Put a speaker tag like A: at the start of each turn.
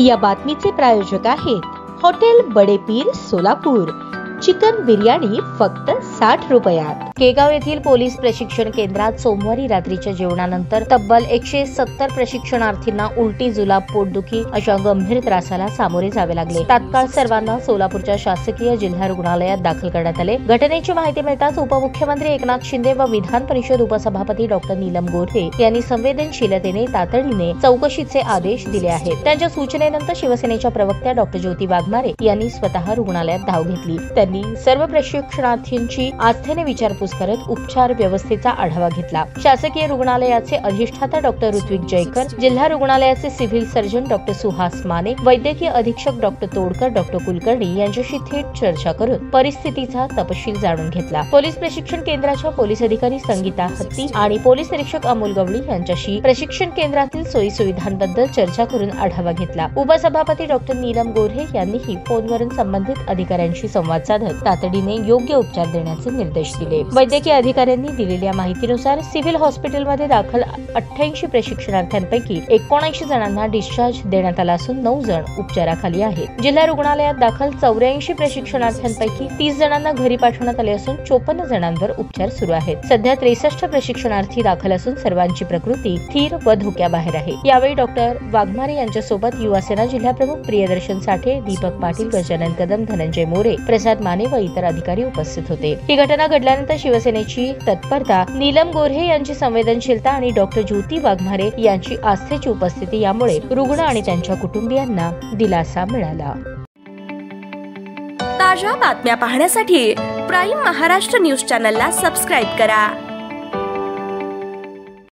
A: या बातमीचे प्रायोजक आहेत हॉटेल बडे पीर सोलापूर। चिकन बिर्याणी फक्त 60 रुपयात। केगाव येथील पोलीस प्रशिक्षण केंद्रात सोमवारी रात्रीच्या जेवणानंतर तब्बल 170 प्रशिक्षणार्थींना उलटी, जुलाब, पोटदुखी अशा गंभीर त्रासाला सामोरे जावे लागले। तात्काळ सर्वांना सोलापूरच्या शासकीय जिल्हा रुग्णालयात दाखल करण्यात आले। घटनेची माहिती मिळताच उपमुख्यमंत्री एकनाथ शिंदे व विधान परिषद उपसभापती डॉक्टर नीलम गोऱ्हे यांनी संवेदनशीलतेने तातडीने चौकशीचे आदेश दिले आहेत। त्यांच्या सूचनेनंतर शिवसेनेच्या प्रवक्त्या डॉक्टर ज्योती वाघमारे यांनी स्वतः रुग्णालयात धाव घेतली। त्यांनी सर्व प्रशिक्षणार्थींची आस्थेने विचारपूस करत उपचार व्यवस्थेचा आढावा घेतला। शासकीय रुग्णालयाचे अधिष्ठाता डॉक्टर ऋत्विक जयकर, जिल्हा रुग्णालयाचे civil surgeon doctor Suhas Mane, वैद्यकीय अधीक्षक डॉक्टर तोडकर, डॉक्टर कुलकर्णी यांच्याशी थेट चर्चा करून परिस्थितीचा तपशील जाणून घेतला। पोलीस प्रशिक्षण केंद्राच्या पोलीस अधिकारी संगीता हत्ती आणि पोलीस निरीक्षक अमोल गवळी यांच्याशी प्रशिक्षण केंद्रातील सोयी सुविधांबद्दल चर्चा करून आढावा घेतला। उपसभापती डॉक्टर नीलम गोऱ्हे यांनीही फोनवरून संबंधित अधिकाऱ्यांशी संवाद साधत तातडीने योग्य उपचार देण्याचे निर्देश दिले। वैद्यकीय अधिकाऱ्यांनी दिलेल्या माहितीनुसार सिव्हिल हॉस्पिटलमध्ये दाखल 88 प्रशिक्षणार्थ्यांपैकी 79 जणांना डिस्चार्ज देण्यात आला असून 9 जण उपचाराखाली आहेत। जिल्हा रुग्णालयात दाखल 84 प्रशिक्षणार्थ्यांपैकी 30 जणांना घरी पाठवण्यात आले असून 54 जणांवर उपचार सुरू आहेत। सध्या 63 प्रशिक्षणार्थी दाखल असून सर्वांची प्रकृती स्थिर व धोक्याबाहेर आहे। यावेळी डॉक्टर वाघमारे यांच्यासोबत युवासेना जिल्हाप्रमुख प्रियदर्शन साठे, दीपक पाटील, गजानन कदम, धनंजय मोरे, प्रसाद माने व इतर अधिकारी उपस्थित होते। ही घटना घडल्यानंतर शिवसेनेची तत्परता, नीलम गोऱ्हे यांची संवेदनशीलता आणि डॉक्टर ज्योती वाघमारे यांची आस्थेची उपस्थिती यामुळे रुग्ण आणि त्यांच्या कुटुंबियांना दिलासा मिळाला।
B: ताज्या बातम्या पाहण्यासाठी प्राईम महाराष्ट्र न्यूज चॅनलला सबस्क्राईब करा।